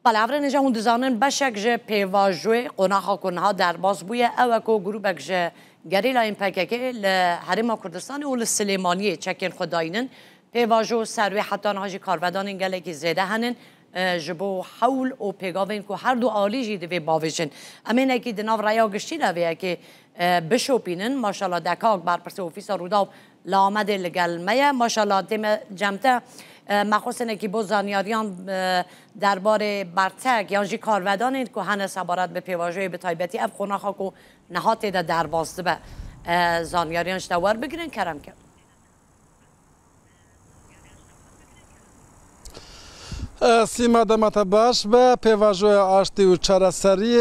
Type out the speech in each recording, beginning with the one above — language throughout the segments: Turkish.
بله نجا هون دزانن بشک جه پیواجوی قناخا کنها در باز بویه او اکو گروبک جه گریلا این پککه لحرم کردستان و لسلیمانیه چکین خداینن پیواجو سروی حتی نهاجی کارودان انگله که زیده هنن جبو حول و پیگاوین که هر دو عالی جیده وی باویشن امین اکی دناو ریا گشتی رویه که بشوپینن ماشالله دکاک برپرس اوفیسا روداب لامده لگلمه ماشالله دیم جمته مخصوصا که با زانیاریان درباره برتک یا جی کارودان این که هنه سبارت به پیواجوی به تایبتی اف خوناخا که نهاته ده در باسته به زانیاریانش دوار بگیرن کرم کرد سیما دمت باش به پیواجوی آشتی و چراسری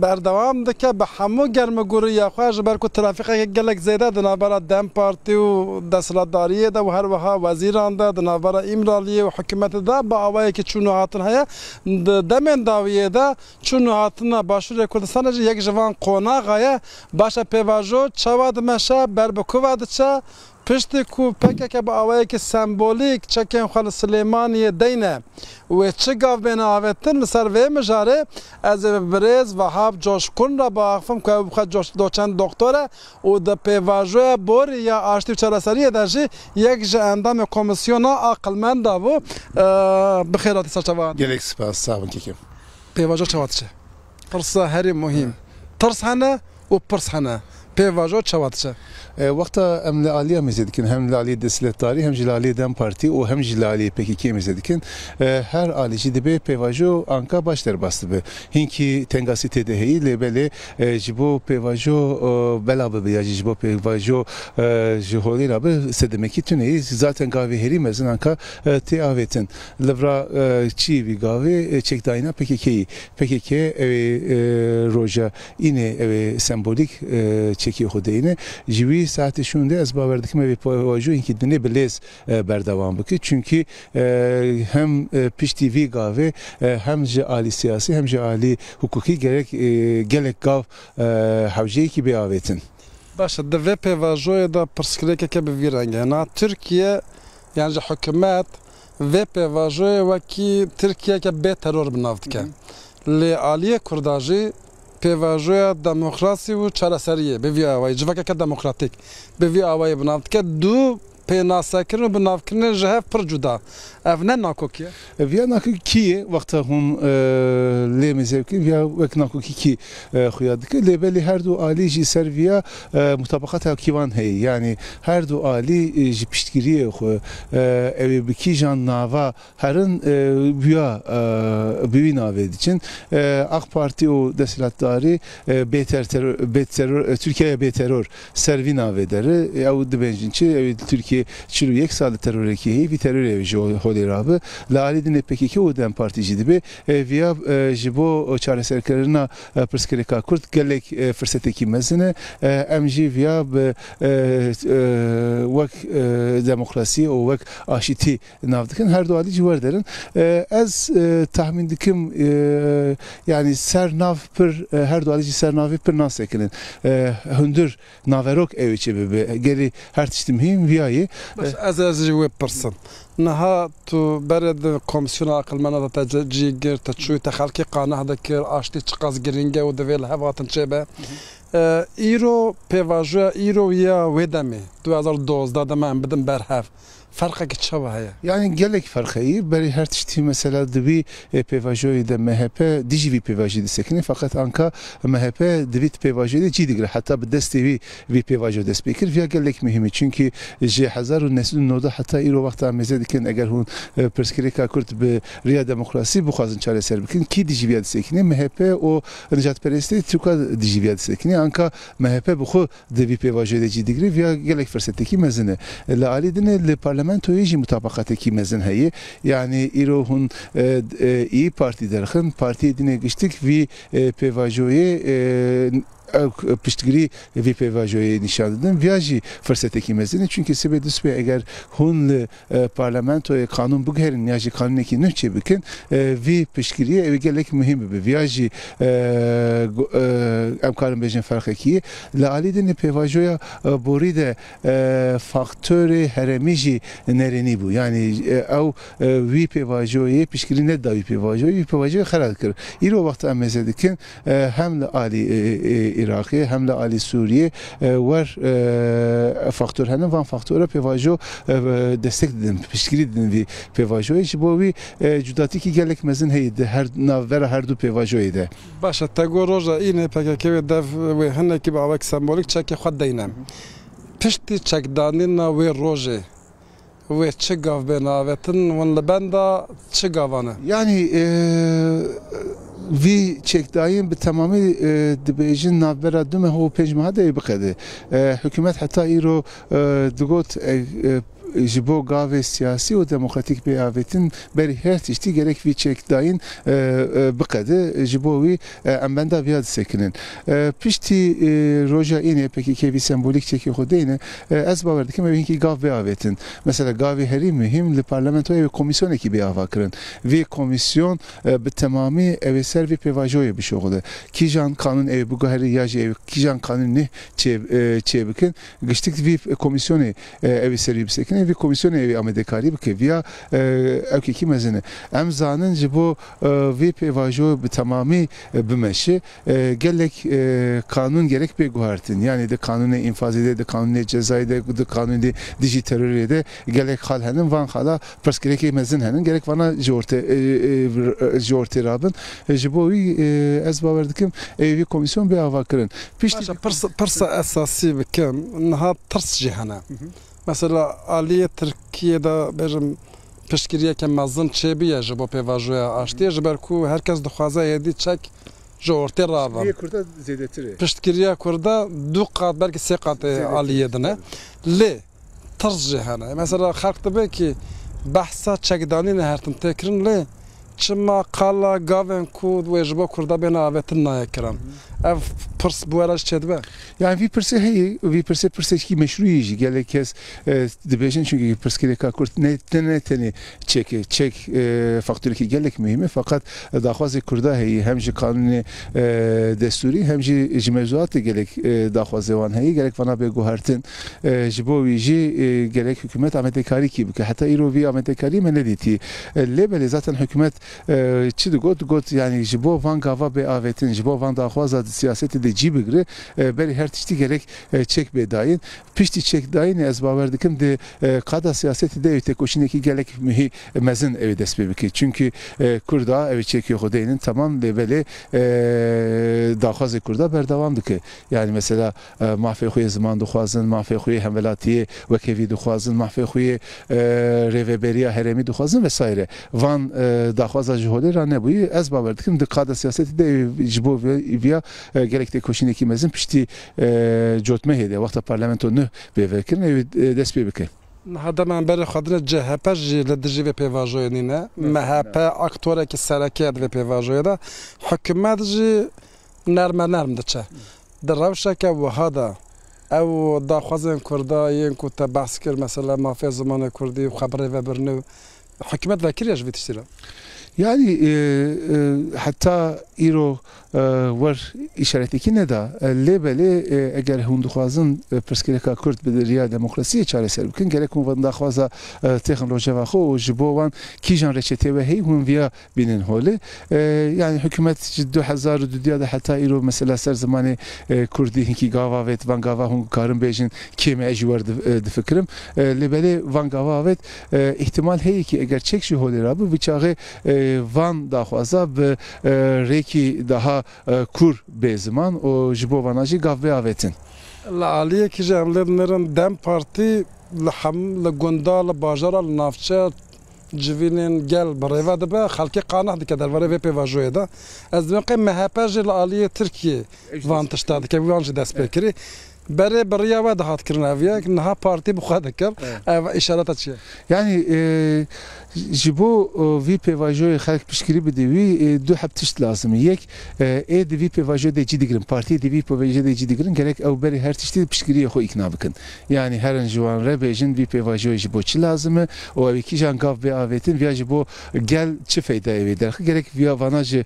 بردوام دکه به همو گرمگوری یا خواهش برکو ترافیقه که گلک زیده دنابرا دم پارتی و دستلاتداریه ده و هر وها وزیران ده دنابرا امرالیه و حکومت ده با آوایی که چونو هاتن هیا دمین داویه ده چونو هاتن باشور کردستان جی یک جوان قوناغایه باشه پیواجو چواد مشه بربکواد چه پشتی کو پکه که با آوایی که سمبولیک چکن خال سلیمانی دینه و چه گاو بین آویتن سر وی مجاره از بریز و هاب جوش کن را با اخفم که بخواد جوش دوچند دکتره و ده پیواجوی بوری یا آشتی و چراسری درجی یک جه اندام کمیسیونا عقلمند و بخیراتی سرچواد گلک سپاس سابن که پیواجو چواد چه پرس هری مهم ترس هنه و پرس هنه پیواجو چواد چه وقتا ام لعالی مزدکن هم لعالی دستلتاری هم جلالی دم پارتی و هم جلالی پکیکی مزدکن هر عالیجی دبی پیواجو آنکا باش در باست به هینکی تنگاسی تدهی لبله جبو پیواجو بلا به یا جبو پیواجو جهولی را به سدمکی تونی zaten گاوی هری مزن آنکا تی آویتن لورا چی وی گاوی چک داینا پکیکی روجا اینه سمبولیک چکی خوده اینه جوی ساعت شونده از باور دکم به پیواجو اینکه دنیا بلیز بردوام بکه چونکی هم پشتی وی گاوه هم جالی سیاسی هم جالی حقوقی گلک گاو حوجی کی بیاویتن باشه دوی پیواجو دا پرسکریکه که بویرنگه نه ترکیه یعنی حکومت و پیواجو وکی ترکیه که به ترور بنافت که لیالی کرداجی پیواجوی دموکراسی و چراسریه به وی آوای جوکه که دموکراتیک به وی آوای بنافت که دو پیناسکرین و بنافکرین جهف پر جدا افنه ناکوکیه ویا ناکوکیه وقتا هم لیمزه کن ویا وک ناکوکی کی خویاد که لیبلی هر دو عالی جی سر ویا مطابقات کیوان هی یعنی هر دو عالی جی پشتگیری خو اوی بکی جان ناوا هرن ویا بیوی ناوید için AK Parti o desilatdari beterör Türkiye beterör servi navederi ya dbencinci Türkiye çiru yek salı terör ki bir terör evi holi rabı lalidin peki ki o dem partici dibe via jibo çareserkerina perskerika kurt gelek fırsateki mezene MG via vak demokrasi o vak aşiti navdıkın her doğali civar derin az tahmin dikim yani ser nav per her doğali ser navi per nasekinin hündür naverok eviçi be geri her tiştimhim viayı از جواب پرسن نها تو برد کمیسیون عقلمند تجیگر تشوی تخلقی قانه دکر آشتی چقاس گرینگه و دویل هواتن چه به ایرو پیواجو ایرو یا ودمی 2012 دم بدم برهف فرقه که چه وهايه yani gelek farkı beri her tişti mesela dibi pevajoyu da MHP dijivi pevajoyu da sekini fakat anka MHP divit pevajoyu da cidigre hatta bir destevi vi pevajoyu da speaker via gelek mühimi çünkü je hazaru neslun noda hatta iro vakta mezedikin eğer hun perskrika kurt be riya demokrasi bu khazın çare serbikin ki dijivi da sekini MHP o Necat Perest'i Türkiye dijivi da sekini anka MHP bu khu divi pevajoyu da cidigre via gelek fırsattaki mezene la alidine le parlamentoyu ji mutabakateki mezin heyi yani irohun iyi parti derxin parti edine geçtik vi pevajoye piştgirî vê pêvajoyê nîşan didin viya jî fırsetekî mezin çünkü sibê dispê eger hûn li parlamentoyê kanûn biguherin ya jî kanûnekî nû çê bikin vî piştgiriyê ew gelek muhîm bibe viya jî em karin bêjin ferqekî li alî din pêvajoya borî de faktörê heremî jî nerênî bû yani ew wî pêvajoyê piştgirî neda wî pêvajoyê pêvajoyê xera dikir îro wexta em mêze dikin hem li alî Iraqê hem li alî Sûriyê wer faktör henin van faktora pêvajo destek didin piştgirî didin vî pêvajoyê ji bo wî cudatîkî gelek mezin heye di her navbera her du pêvajoyê de Başa te got roja înê PKK wê dev wê hinekî bi awek sembolîk çekê xwe deyne piştî çekdanîna wê rojê wê çi gav bê navetin wan li benda çi gavan e yani vî çekdayên bi temamî dibêjin navbera du meha û pênc meha de biqede hikûmet heta îro digot ji bo gavê siyasî û demokratîk pêavêtin berî her tiştî gerek vî çekdayîn biqede ji bo wî em benda viya disekinin piştî roja înê PKK vî sembolîk çekê xwe deyne ez bawer dikim ew hinkî gav bêavêtin mesela gavê herî mühim li parlamentoya ew komisyonekî bêava kirin vê komisyon bi temamî ew ê ser vê pêvajoyê bişoxile kîjan kanûn ew biguherî ya jî ew kîjan kanûn nî çê bikin giştik vî komisyonê ew ê serî bisekinin vî komisyonê ew ê amedekarî bike viya ewkekî mezin e em zanin ji bo vê pêvajo bi temamî bimeşe gelek kanûn gerek pê guhartin yani di kanûnê infazê de di kanûnê cezayê de di kanûnê dijî terorê de gelek xal henin van xala pirsgirêkê mezin henin gerek vana ji ortê rabin ji bo wî ez bawer dikim ew vî komisyon bêava kirin Başa pirsa esasî bikim niha tirs jî hene mesela aliyê Tirkiyeyê bêjim piştgiriyeke mezin çêbiye ji bo pêvajoya aştiye ji ber ku herkes dixwaze êdî çek ji ortê rabin Kurda zêdetir e piştgiriya Kurda du qat belkî sê qatê aliyê dine lê tirs jî hene mesela xelk dibe ki behsa çekdanî ne hertin têkirin lê çima qala gavên ku wê ji bo Kurda bêne avêtin naye kirin ev pirs bu era ji çê dibe yani vî pirsê heye vî pirsê pirsekî meşrûyî jî gelek kes dibêjin çünkü pirsgirêka Kurd ne tenê çek faktorekî gelek mühim e fakat daxwazê Kurda heye hem ji kanûnê destûrî hem jî ji mevzuatê gelek daxwazê wan heye gerek vana bêguhertin ji bo wî jî gerek hikûmet amedekarîkî bike heta îro vî amedekarî me nedîtî lê belê zaten hikûmet çi digot yani ji bo van gava bêavêtin ji bo van daxwaza siyasetê de cî bigire berî her tiştî gerek çek bêdayîn piştî çekdayînê ez bawer dikim di qada siyasetê de ew têkoşînekî gelek mühî mezin ew dest pê bike çünkü Kurda ew çekê xwe deynin tamam lê belê daxwazê Kurda berdewam dike yani mesela mafê xwe ziman dixwazin mafê xwe hemwelatiyê wekevî dixwazin mafê xwe rêveberiya herêmî dixwazin vesaire van daxwaza ji holê ra nebûyî ez bawer dikim di qada siyasetê de ji bo viya gerek têkoşînekî mezin piştî cotmehê de wexta parlamento nû bêvekirin ew dest pê bike Heda berê xwedina CHP jî li dijî vê pêvajoyê nîne MHP aktorekî serekê di vê pêvajoyê de hikûmet jî nerm diçe di rewşeke wiha de ew daxwazên Kurda yên ku te behs kir mesela mafê zimanê Kurdî û xeberê vebirine hikûmet vekiriye ji vê tiştî re yani hatta îro wer îşaretekî neda lê belê eger hûn dixwazin pirsgirêka Kurd bi riya demokrasiyê çareser bikin gerek hûn van daxwaza têxin rojeva xwe û ji bo wan kîjan reçetê ve hey hûn viya bînin holê yani hikûmet ji 2002 de heta îro mesela ser zimanê Kurdî hinkî gava avêt van gava hûn karin bêjin kême jî wer difikirim lê belê van gava avêt ihtimal heye ki eger çek jî holê rabû vî çaxê van daxwaza bi rêkî daha kur bê ziman û ji bo vana jî gav bêavêtin li aliyekî ji em lê dinirin Dem Partî li gunda li bajara li navçe civînên gel bi rêve dibe xelkê qanex dike derbarê vê pêvajoyê de ez dibim qê MHP jî li aliyê Tirkiyê van tişta dike wî wan jî dest pê kirî برای بریا و دهات کردن اویه که نه پارتی بخواد کرد اشارات چیه Yani jibo vi pevajoy xalq pişkiri bidevi du hep tişt lazım. Yek de vi pevajoy de cidigirin parti de vi pevajoy de cidigirin gerek ev beri her tişti pişkiriye xo ikna bikin. Yani her an juan rebejin vi pevajoy jibo çi lazım. O ev ki jan gav be avetin via jibo gel çi fayda evi der. Gerek via vanajı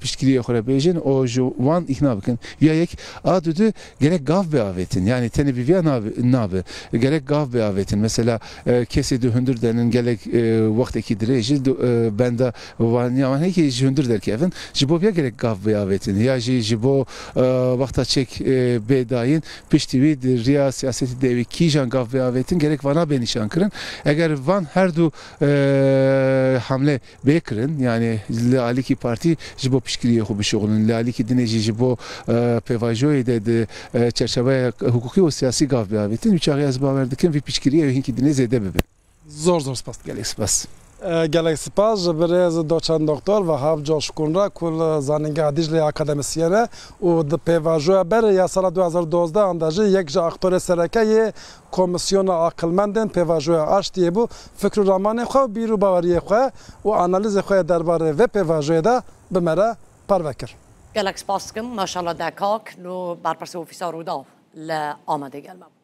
pişkiriye xo rebejin o juan ikna bikin. Via yek adudu gerek gav be avetin. Yani teni bir via nabe gerek gav be avetin. Mesela kesedi hündür denin gerek vakteki direjil benda van heki hündür der ki evin jibo bir gerek gav be avetin. Ya jibo vakta çek bedayin piştivi riya siyaseti devi ki jan gav be avetin gerek vana beni şankırın. Eğer van her du hamle bekrin yani Laliki parti jibo pişkiriye xo bişoğlun Laliki dineci jibo pevajoy de çerçeve hukuki ve siyasi gav be avetin. Üç ağız baverdikin vi pişkiriye hinki dine zede bebe. زور سپاس Gelek spas. گلک سپاس برای دوچند دکتر و هفت جاش کنرا کل زانینگاه دیجلی اکادمیسیانه و د پیواژو بر یا سال 2012 اندازه یک جا اختار سرکه کمیسیون عقلمندن پیواژو آشتی بو فکر و رمان خو بیرو باوری خو و آنالیز خو درباره و پیواژو ده بمره پروکر گلک سپاس کم ماشاءالله دکاک نو برپرس اوفیسار رو دا لآمده گلمه